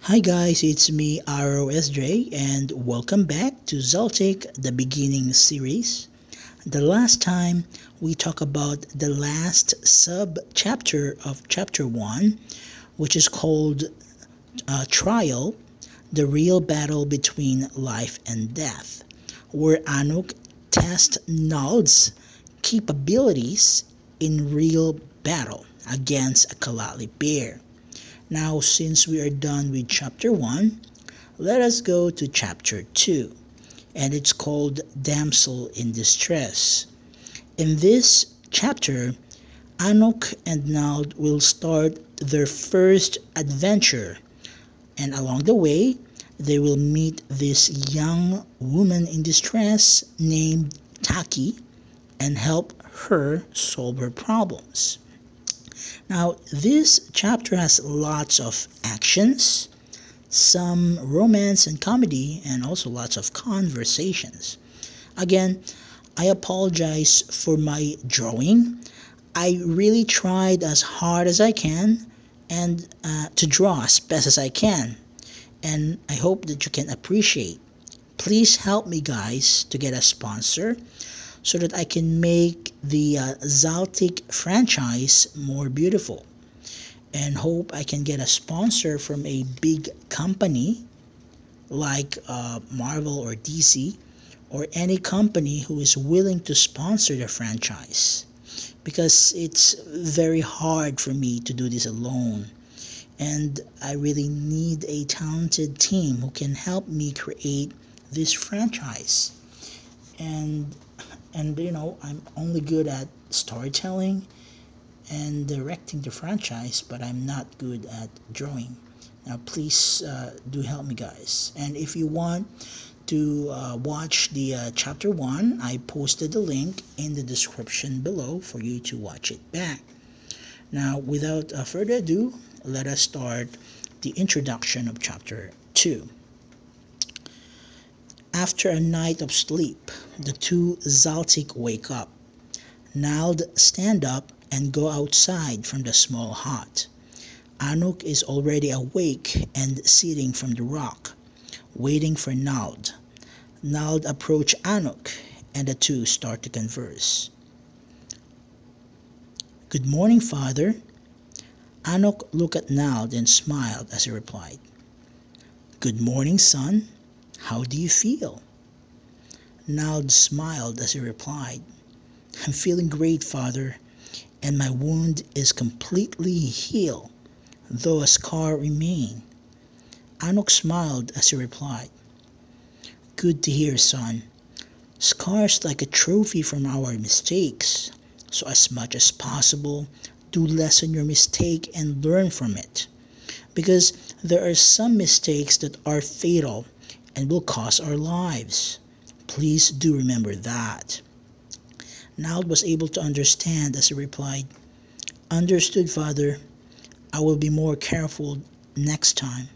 Hi guys, it's me ROSJ and welcome back to Xaltic the beginning series. The last time we talked about the last sub chapter of chapter 1, which is called Trial, the real battle between life and death, where Anuk tests Nald's capabilities in real battle against a Kalali bear. Now, since we are done with chapter 1, let us go to chapter 2, and it's called Damsel in Distress. In this chapter, Anuk and Nald will start their first adventure, and along the way, they will meet this young woman in distress named Taki and help her solve her problems. Now, this chapter has lots of actions, some romance and comedy, and also lots of conversations. Again, I apologize for my drawing. I really tried as hard as I can and to draw as best as I can. And I hope that you can appreciate. Please help me, guys, to get a sponsor so that I can make the Xaltic franchise more beautiful, and hope I can get a sponsor from a big company like Marvel or DC, or any company who is willing to sponsor the franchise, because it's very hard for me to do this alone, and I really need a talented team who can help me create this franchise. And I'm only good at storytelling and directing the franchise, but I'm not good at drawing. Now please do help me, guys. And if you want to watch the chapter 1, I posted the link in the description below for you to watch it back. Now, without further ado, let us start the introduction of chapter 2. After a night of sleep, the two Xaltic wake up. Nald stand up and go outside from the small hut. Anuk is already awake and sitting from the rock, waiting for Nald. Nald approach Anuk and the two start to converse. "Good morning, father." Anuk looked at Nald and smiled as he replied, "Good morning, son. How do you feel?" Nald smiled as he replied, "I'm feeling great, father, and my wound is completely healed, though a scar remains." Anuk smiled as he replied, "Good to hear, son. Scars like a trophy from our mistakes, so as much as possible, do lessen your mistake and learn from it, because there are some mistakes that are fatal and will cost our lives. Please do remember that." Nald was able to understand as he replied, "Understood, father. I will be more careful next time."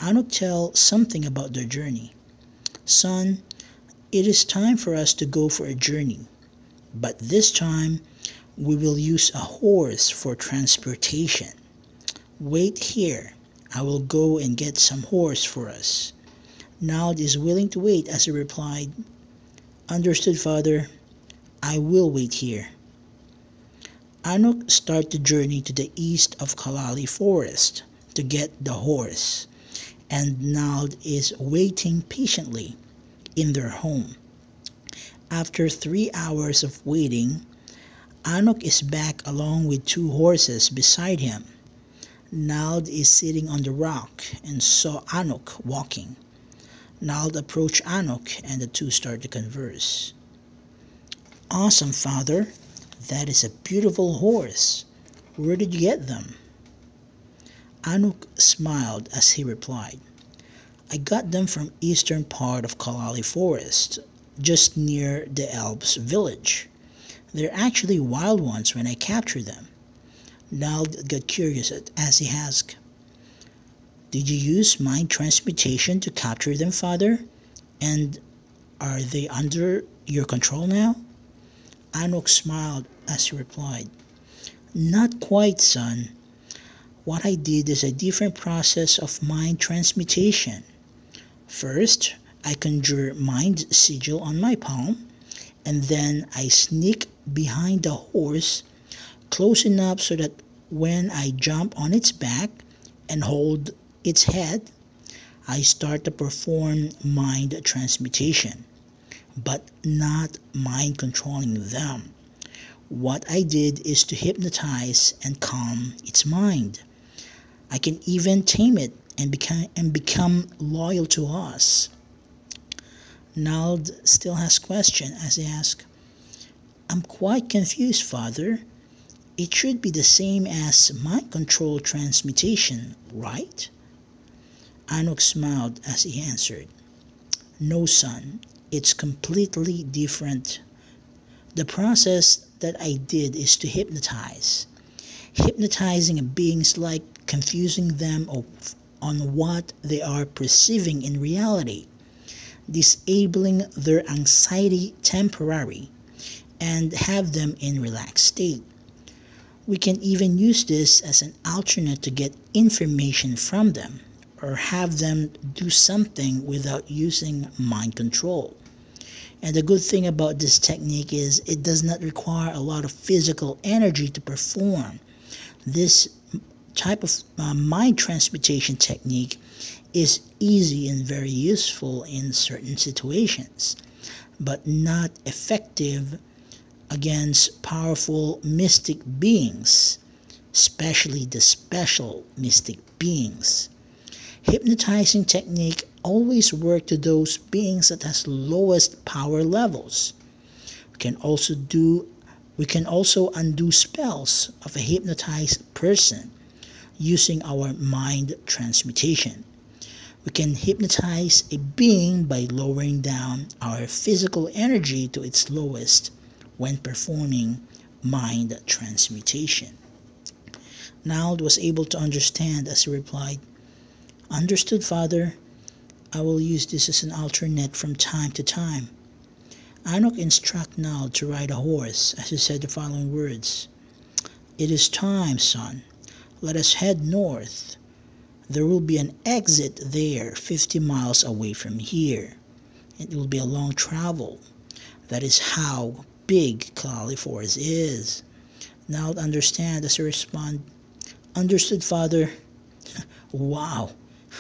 Anuk tell something about their journey. "Son, it is time for us to go for a journey, but this time we will use a horse for transportation. Wait here. I will go and get some horse for us." Nald is willing to wait as he replied, "Understood, father. I will wait here." Anuk start the journey to the east of Kalali forest to get the horse, and Nald is waiting patiently in their home. After 3 hours of waiting, Anuk is back along with 2 horses beside him. Nald is sitting on the rock and saw Anuk walking. Nald approached Anuk and the two start to converse. "Awesome, father. That is a beautiful horse. Where did you get them?" Anuk smiled as he replied, "I got them from eastern part of Kalali forest, just near the Elves village. They're actually wild ones when I captured them." Nald got curious as he asked, "Did you use mind transmutation to capture them, father? And are they under your control now?" Anuk smiled as he replied, "Not quite, son. What I did is a different process of mind transmutation. First, I conjure mind sigil on my palm, and then I sneak behind the horse close enough so that when I jump on its back and hold its head, I start to perform mind transmutation, but not mind controlling them. What I did is to hypnotize and calm its mind. I can even tame it and become loyal to us. Nald still has question as he asks, I'm quite confused, Father. It should be the same as mind control transmutation, right? Anuk smiled as he answered, No, son, it's completely different. The process that I did is to hypnotize. Hypnotizing a being is like confusing them on what they are perceiving in reality, disabling their anxiety temporarily, and have them in relaxed state. We can even use this as an alternate to get information from them or have them do something without using mind control. And the good thing about this technique is it does not require a lot of physical energy to perform. This type of mind transmutation technique is easy and very useful in certain situations, but not effective against powerful mystic beings, especially the special mystic beings. Hypnotizing technique always work to those beings that has lowest power levels. We can also undo spells of a hypnotized person using our mind transmutation. We can hypnotize a being by lowering down our physical energy to its lowest when performing mind transmutation. Nald was able to understand as he replied, Understood, Father. I will use this as an alternate from time to time. Anuk instructed Nald to ride a horse as he said the following words, It is time, son. Let us head north. There will be an exit there 50 miles away from here. It will be a long travel. That is how big Kalali Forest is. Nald understand as he respond, Understood, Father. Wow,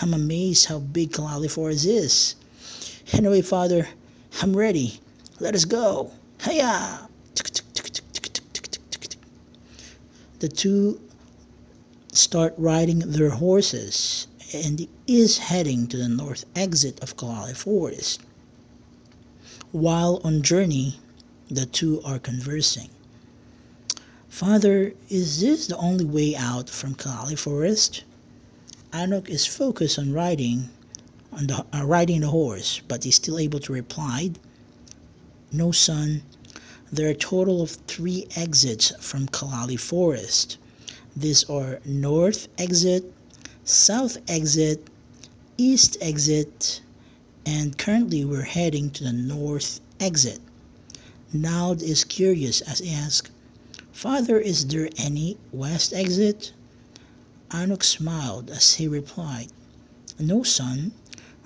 I'm amazed how big Kalali Forest is. Anyway, Father, I'm ready. Let us go. Hiya! The two start riding their horses and is heading to the north exit of Kalali Forest. While on journey, the two are conversing. Father, is this the only way out from Kalali Forest? Anuk is focused on riding the horse, but he's still able to reply, No, son. There are a total of 3 exits from Kalali Forest. These are north exit, south exit, east exit, and currently we're heading to the north exit. Nald is curious as he asks, Father, is there any west exit? Anuk smiled as he replied, No, son,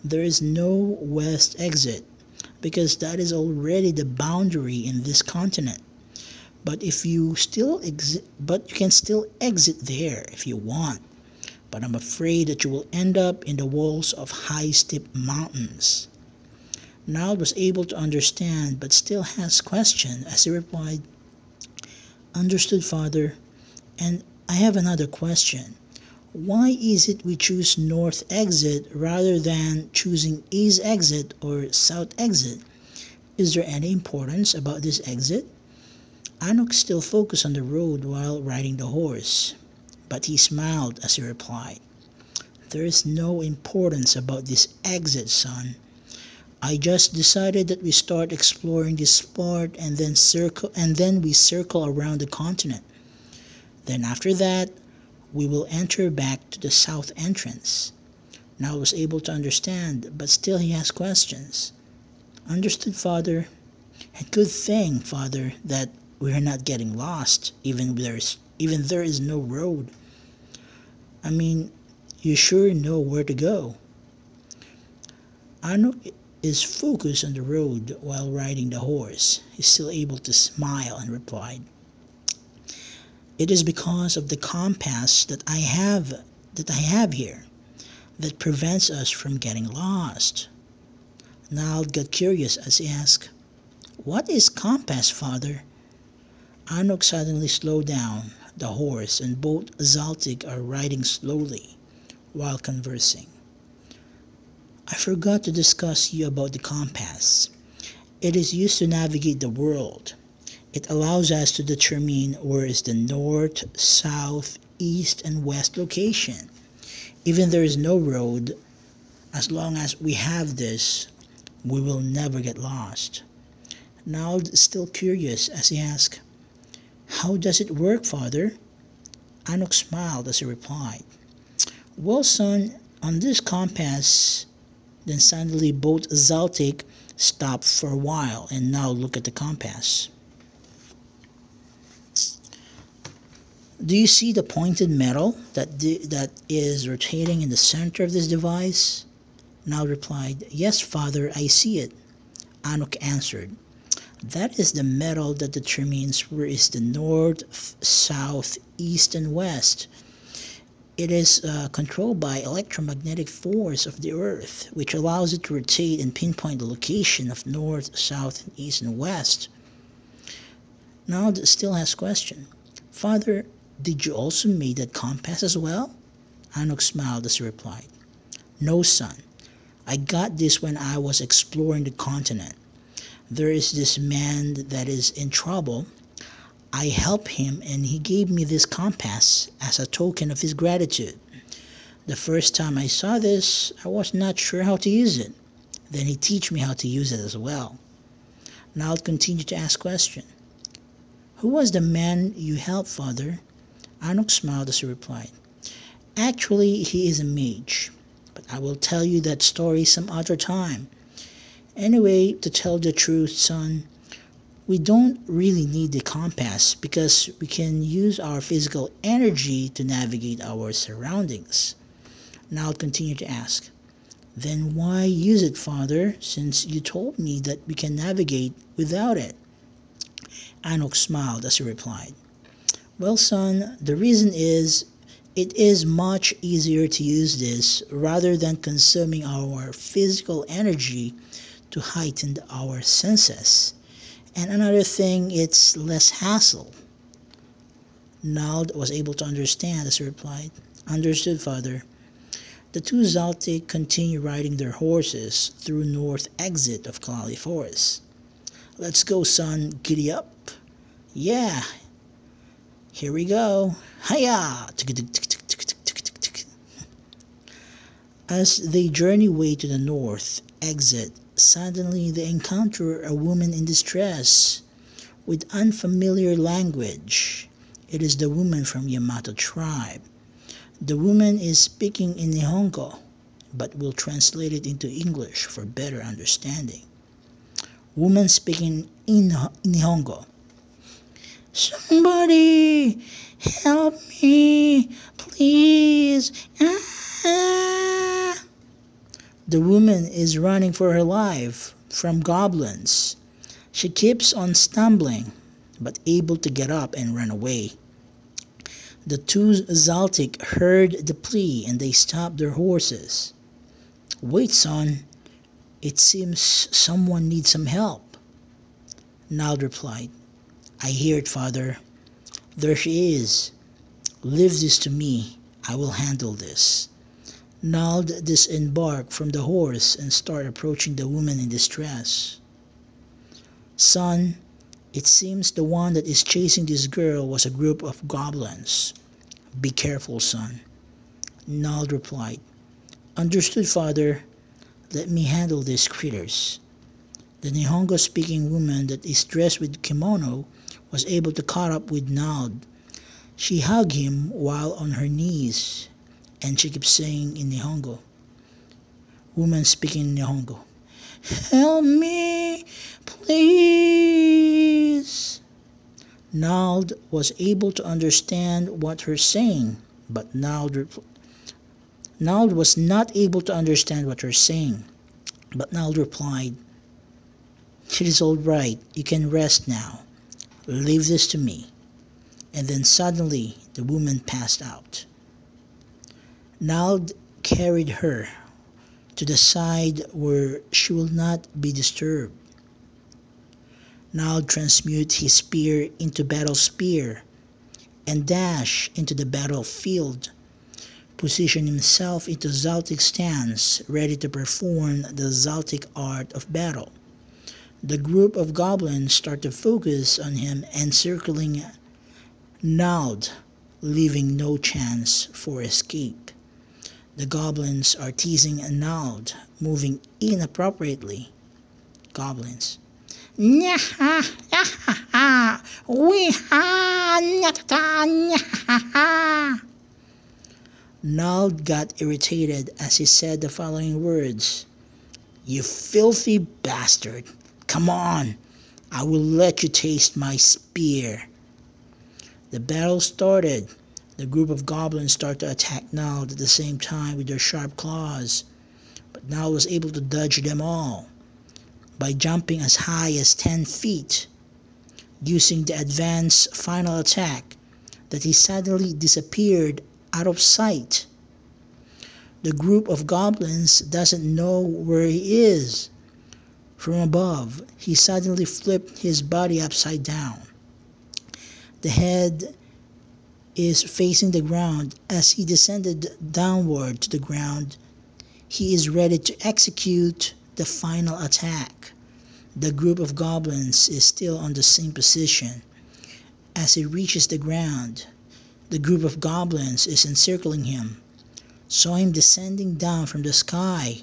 there is no west exit, because that is already the boundary in this continent. But you can still exit there if you want. But I'm afraid that you will end up in the walls of high steep mountains. Nald was able to understand but still has question as he replied, Understood, Father, and I have another question. Why is it we choose north exit rather than choosing east exit or south exit? Is there any importance about this exit? Anuk still focused on the road while riding the horse, but he smiled as he replied, There is no importance about this exit, son. I just decided that we start exploring this part and then we circle around the continent. Then after that, we will enter back to the south entrance. Now I was able to understand, but still he has questions. Understood, Father. And good thing, Father, that we are not getting lost, even there is no road. I mean, you sure know where to go. Anuk is focused on the road while riding the horse. He's still able to smile and replied, "It is because of the compass that I have here that prevents us from getting lost." Nald got curious as he asked, "What is compass, father?" Anuk suddenly slowed down the horse and both Xaltic are riding slowly while conversing. "I forgot to discuss you about the compass. It is used to navigate the world. It allows us to determine where is the north, south, east, and west location. Even there is no road, as long as we have this, we will never get lost." Nald is still curious as he asked, "How does it work, father?" Anuk smiled as he replied, "Well, son, on this compass." Then suddenly both Xaltic stopped for a while and now look at the compass. "Do you see the pointed metal that is rotating in the center of this device?" Now replied, "Yes, father, I see it." Anuk answered, "That is the metal that determines where is the north, south, east, and west. It is controlled by electromagnetic force of the earth, which allows it to rotate and pinpoint the location of north, south, east, and west." Now still has question. "Father, did you also make that compass as well?" Anuk smiled as he replied, "No, son. I got this when I was exploring the continent. There is this man that is in trouble. I helped him and he gave me this compass as a token of his gratitude. The first time I saw this, I was not sure how to use it. Then he taught me how to use it as well." Now I'll continue to ask questions. "Who was the man you helped, father?" Anuk smiled as he replied, "Actually, he is a mage, but I will tell you that story some other time. Anyway, to tell the truth, son, we don't really need the compass because we can use our physical energy to navigate our surroundings." Now I'll continue to ask, "Then why use it, father, since you told me that we can navigate without it?" Anuk smiled as he replied, "Well, son, the reason is it is much easier to use this rather than consuming our physical energy to heighten our senses. And another thing, it's less hassle." Nald was able to understand as he replied, "Understood, father." The two Xaltic continued riding their horses through north exit of Kalali Forest. "Let's go, son, giddy up." "Yeah, here we go. Hiya!" As they journey way to the north exit, suddenly they encounter a woman in distress with unfamiliar language. It is the woman from Yamato tribe. The woman is speaking in Nihongo, but will translate it into English for better understanding. Woman speaking in Nihongo. "Somebody help me, please. Ah!" The woman is running for her life from goblins. She keeps on stumbling, but able to get up and run away. The two Xaltic heard the plea and they stopped their horses. "Wait, son. It seems someone needs some help." Nald replied, "I hear it, father. There she is. Leave this to me. I will handle this." Nald disembarked from the horse and started approaching the woman in distress. "Son, it seems the one that is chasing this girl was a group of goblins. Be careful, son." Nald replied, "Understood, father. Let me handle these critters." The Nihongo-speaking woman that is dressed with kimono was able to catch up with Nald. She hugged him while on her knees, and she kept saying in Nihongo. Woman speaking in Nihongo, "Help me, please." Nald was able to understand what her saying, But Nald was not able to understand what her saying. But Nald replied, "It is all right. You can rest now. Leave this to me." And then suddenly the woman passed out. Nald carried her to the side where she will not be disturbed. Nald transmute his spear into battle spear and dash into the battlefield, position himself into Xaltic stance, ready to perform the Xaltic art of battle. The group of goblins start to focus on him, encircling Nald, leaving no chance for escape. The goblins are teasing Nald, moving inappropriately. Goblins. Nyaha, nyaha, weha, nyata, nyaha. Nald got irritated as he said the following words. "You filthy bastard. Come on, I will let you taste my spear." The battle started. The group of goblins started to attack Nald at the same time with their sharp claws, but Nald was able to dodge them all by jumping as high as 10 feet. Using the advanced final attack, that he suddenly disappeared out of sight. The group of goblins doesn't know where he is. From above, he suddenly flipped his body upside down. The head is facing the ground. As he descended downward to the ground, he is ready to execute the final attack. The group of goblins is still on the same position. As he reaches the ground, the group of goblins is encircling him, saw him descending down from the sky,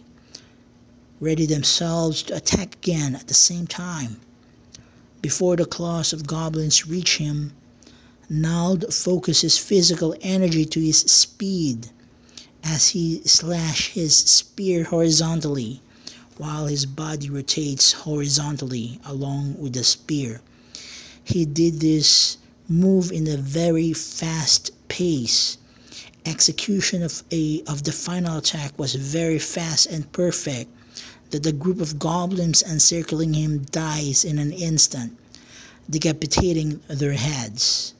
ready themselves to attack again at the same time. Before the claws of goblins reach him, Nald focuses physical energy to his speed as he slashes his spear horizontally, while his body rotates horizontally along with the spear. He did this move in a very fast pace. Execution of the final attack was very fast and perfect, that the group of goblins encircling him dies in an instant, decapitating their heads.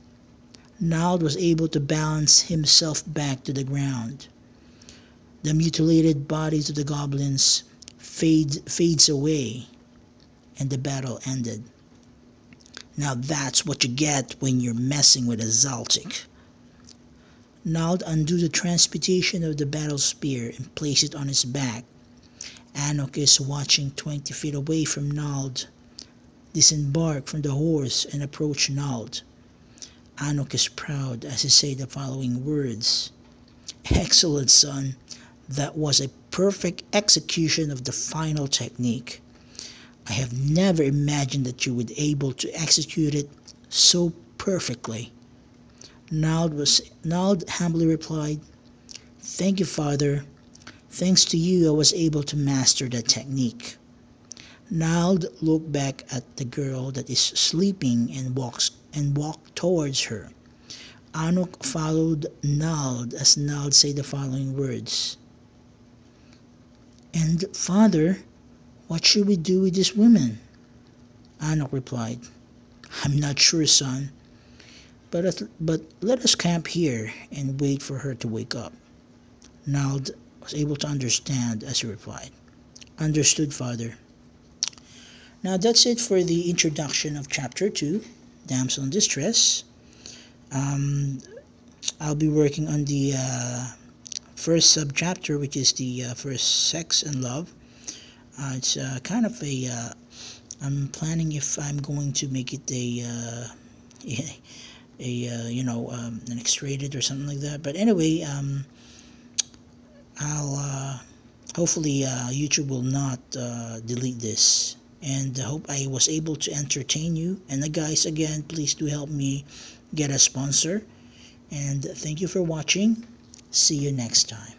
Nald was able to balance himself back to the ground. The mutilated bodies of the goblins fades away, and the battle ended. Now that's what you get when you're messing with a Xaltic. Nald undid the transmutation of the battle spear and placed it on his back. Anok is watching 20 feet away from Nald, disembark from the horse and approach Nald. Anok is proud as he says the following words. "Excellent, son. That was a perfect execution of the final technique. I have never imagined that you would be able to execute it so perfectly." Nald humbly replied, "Thank you, Father. Thanks to you, I was able to master that technique." Nald looked back at the girl that is sleeping and walked towards her. Anok followed Nald as Nald said the following words. "And Father, what should we do with this woman?" Anok replied, "I'm not sure, son, but let us camp here and wait for her to wake up." Nald was able to understand as he replied, "Understood, Father." Now that's it for the introduction of Chapter 2, Damsel in Distress. I'll be working on the first sub-chapter, which is the first Sex and Love. It's kind of a I'm planning if I'm going to make it an X-rated or something like that. But anyway, I'll hopefully YouTube will not delete this, and I hope I was able to entertain you. And guys, again, please do help me get a sponsor, and thank you for watching. See you next time.